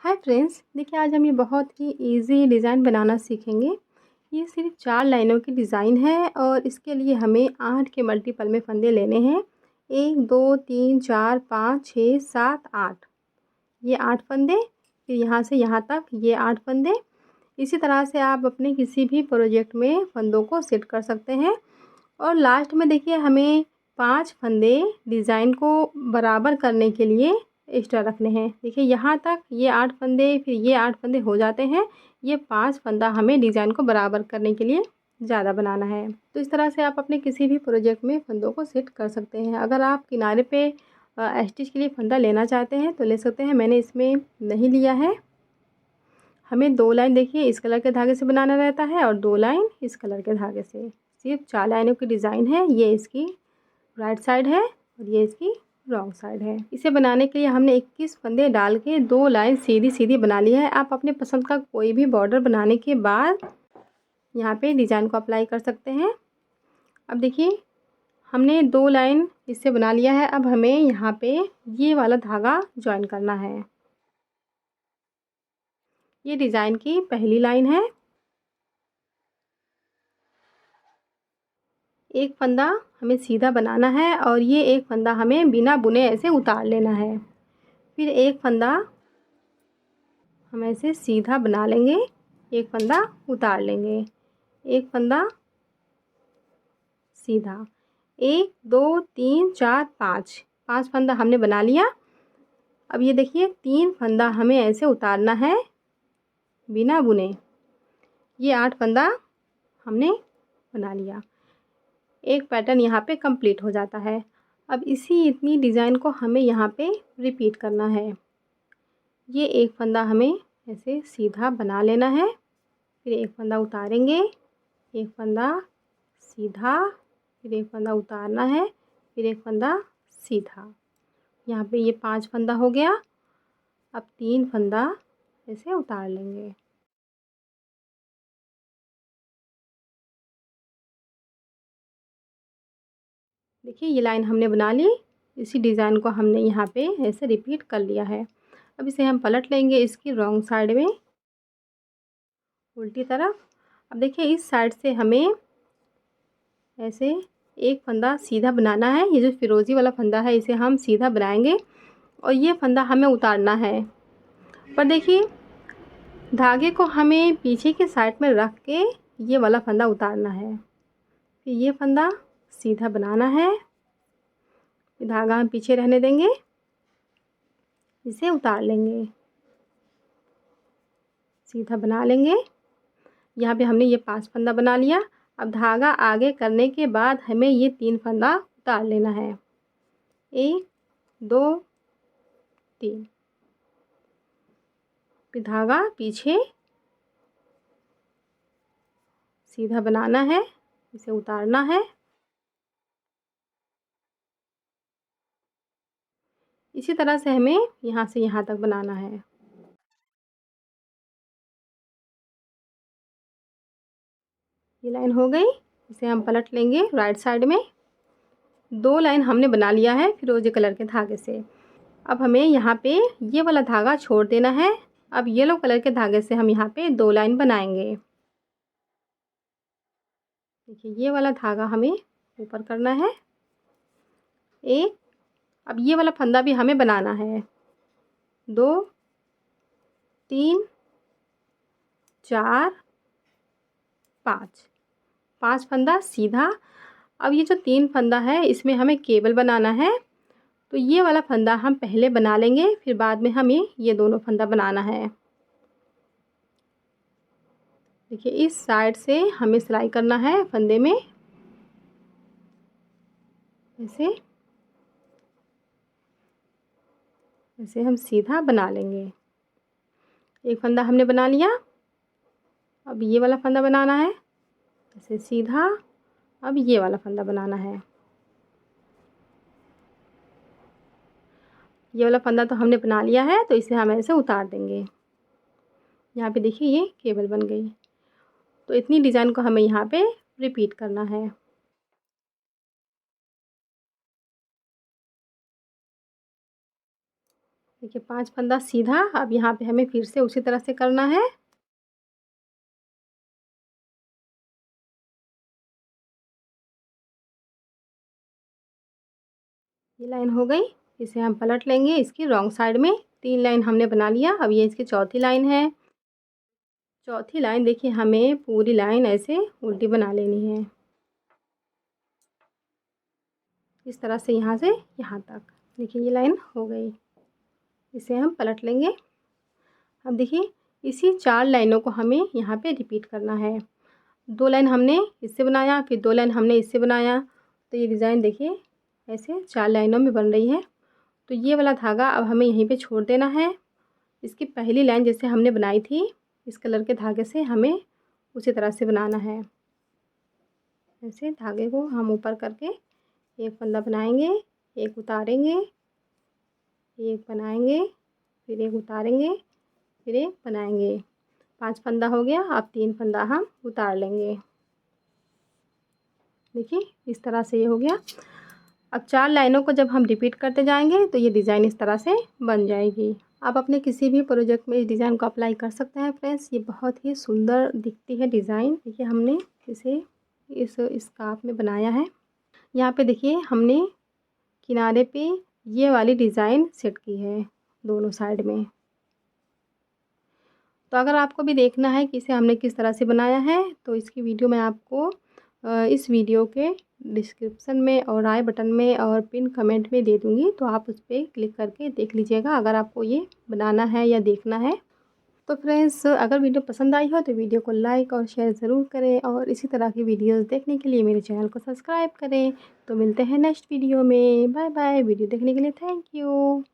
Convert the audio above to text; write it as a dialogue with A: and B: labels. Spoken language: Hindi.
A: हाय फ्रेंड्स, देखिए आज हम ये बहुत ही इजी डिज़ाइन बनाना सीखेंगे। ये सिर्फ 4 लाइनों की डिज़ाइन है और इसके लिए हमें 8 के मल्टीपल में फंदे लेने हैं। 1 2 3 4 5 6 7 8, ये 8 फंदे। फिर यहाँ से यहाँ तक ये 8 फंदे। इसी तरह से आप अपने किसी भी प्रोजेक्ट में फंदों को सेट कर सकते हैं। और लास्ट में देखिए हमें 5 फंदे डिज़ाइन को बराबर करने के लिए एक्स्ट्रा रखने हैं। देखिए यहाँ तक ये 8 फंदे, फिर ये 8 फंदे हो जाते हैं। ये 5 फंदा हमें डिज़ाइन को बराबर करने के लिए ज़्यादा बनाना है। तो इस तरह से आप अपने किसी भी प्रोजेक्ट में फंदों को सेट कर सकते हैं। अगर आप किनारे पे स्टिच के लिए फंदा लेना चाहते हैं तो ले सकते हैं। मैंने इसमें नहीं लिया है। हमें 2 लाइन देखिए इस कलर के धागे से बनाना रहता है और 2 लाइन इस कलर के धागे से। सिर्फ 4 लाइनों की डिज़ाइन है। ये इसकी राइट साइड है और ये इसकी रॉन्ग साइड है। इसे बनाने के लिए हमने 21 फंदे डाल के 2 लाइन सीधी सीधी बना ली है। आप अपने पसंद का कोई भी बॉर्डर बनाने के बाद यहाँ पे डिज़ाइन को अप्लाई कर सकते हैं। अब देखिए हमने 2 लाइन इससे बना लिया है। अब हमें यहाँ पे ये वाला धागा ज्वाइन करना है। ये डिज़ाइन की पहली लाइन है। एक फंदा हमें सीधा बनाना है और ये एक फंदा हमें बिना बुने ऐसे उतार लेना है। फिर एक फंदा हम ऐसे सीधा बना लेंगे, एक फंदा उतार लेंगे, एक फंदा सीधा। 1 2 3 4 5, 5 फंदा हमने बना लिया। अब ये देखिए 3 फंदा हमें ऐसे उतारना है बिना बुने। ये 8 फंदा हमने बना लिया। एक पैटर्न यहाँ पे कंप्लीट हो जाता है। अब इतनी डिज़ाइन को हमें यहाँ पे रिपीट करना है। ये एक फंदा हमें ऐसे सीधा बना लेना है, फिर एक फंदा उतारेंगे, एक फंदा सीधा, फिर एक फंदा उतारना है, फिर एक फंदा सीधा। यहाँ पे ये 5 फंदा हो गया। अब 3 फंदा ऐसे उतार लेंगे। देखिए ये लाइन हमने बना ली। इसी डिज़ाइन को हमने यहाँ पे ऐसे रिपीट कर लिया है। अब इसे हम पलट लेंगे इसकी रॉन्ग साइड में, उल्टी तरफ। अब देखिए इस साइड से हमें ऐसे एक फंदा सीधा बनाना है। ये जो फिरोजी वाला फंदा है इसे हम सीधा बनाएंगे और ये फंदा हमें उतारना है। पर देखिए धागे को हमें पीछे के साइड में रख के ये वाला फंदा उतारना है। फिर ये फंदा सीधा बनाना है, धागा हम पीछे रहने देंगे, इसे उतार लेंगे, सीधा बना लेंगे। यहाँ पे हमने ये 5 फंदा बना लिया। अब धागा आगे करने के बाद हमें ये 3 फंदा उतार लेना है। 1 2 3, फिर धागा पीछे सीधा बनाना है, इसे उतारना है। इसी तरह से हमें यहाँ से यहाँ तक बनाना है। ये लाइन हो गई। इसे हम पलट लेंगे राइट साइड में। 2 लाइन हमने बना लिया है फिरोजी कलर के धागे से। अब हमें यहाँ पे ये वाला धागा छोड़ देना है। अब येलो कलर के धागे से हम यहाँ पे 2 लाइन बनाएंगे। देखिए ये वाला धागा हमें ऊपर करना है एक। अब ये वाला फंदा भी हमें बनाना है। 2 3 4 5, 5 फंदा सीधा। अब ये जो 3 फंदा है इसमें हमें केबल बनाना है। तो ये वाला फंदा हम पहले बना लेंगे, फिर बाद में हमें ये दोनों फंदा बनाना है। देखिए इस साइड से हमें सिलाई करना है फंदे में, ऐसे ऐसे हम सीधा बना लेंगे। एक फंदा हमने बना लिया। अब ये वाला फंदा बनाना है, ऐसे सीधा। अब ये वाला फंदा बनाना है। ये वाला फंदा तो हमने बना लिया है, तो इसे हम ऐसे उतार देंगे। यहाँ पे देखिए ये केबल बन गई। तो इतनी डिज़ाइन को हमें यहाँ पे रिपीट करना है। देखिए 5 फंदा सीधा। अब यहाँ पे हमें फिर से उसी तरह से करना है। ये लाइन हो गई। इसे हम पलट लेंगे इसकी रॉन्ग साइड में। 3 लाइन हमने बना लिया। अब ये इसकी चौथी लाइन है। चौथी लाइन देखिए हमें पूरी लाइन ऐसे उल्टी बना लेनी है, इस तरह से यहाँ से यहाँ तक। देखिए ये लाइन हो गई। इसे हम पलट लेंगे। अब देखिए इसी 4 लाइनों को हमें यहाँ पे रिपीट करना है। 2 लाइन हमने इससे बनाया, फिर 2 लाइन हमने इससे बनाया, तो ये डिज़ाइन देखिए ऐसे 4 लाइनों में बन रही है। तो ये वाला धागा अब हमें यहीं पे छोड़ देना है। इसकी पहली लाइन जैसे हमने बनाई थी इस कलर के धागे से हमें उसी तरह से बनाना है। ऐसे धागे को हम ऊपर करके एक फंदा बनाएंगे, एक उतारेंगे, एक बनाएंगे, फिर एक उतारेंगे, फिर एक बनाएंगे। 5 फंदा हो गया। अब 3 फंदा हम उतार लेंगे। देखिए इस तरह से ये हो गया। अब 4 लाइनों को जब हम रिपीट करते जाएंगे तो ये डिज़ाइन इस तरह से बन जाएगी। आप अपने किसी भी प्रोजेक्ट में इस डिज़ाइन को अप्लाई कर सकते हैं फ्रेंड्स। ये बहुत ही सुंदर दिखती है डिज़ाइन। देखिए हमने इसे इस स्कार्फ में बनाया है। यहाँ पे देखिए हमने किनारे पे ये वाली डिज़ाइन सेट की है दोनों साइड में। तो अगर आपको भी देखना है कि इसे हमने किस तरह से बनाया है तो इसकी वीडियो मैं आपको इस वीडियो के डिस्क्रिप्शन में और आई बटन में और पिन कमेंट में दे दूँगी, तो आप उस पर क्लिक करके देख लीजिएगा अगर आपको ये बनाना है या देखना है। तो फ्रेंड्स अगर वीडियो पसंद आई हो तो वीडियो को लाइक और शेयर ज़रूर करें और इसी तरह की वीडियोस देखने के लिए मेरे चैनल को सब्सक्राइब करें। तो मिलते हैं नेक्स्ट वीडियो में। Bye bye. वीडियो देखने के लिए थैंक यू।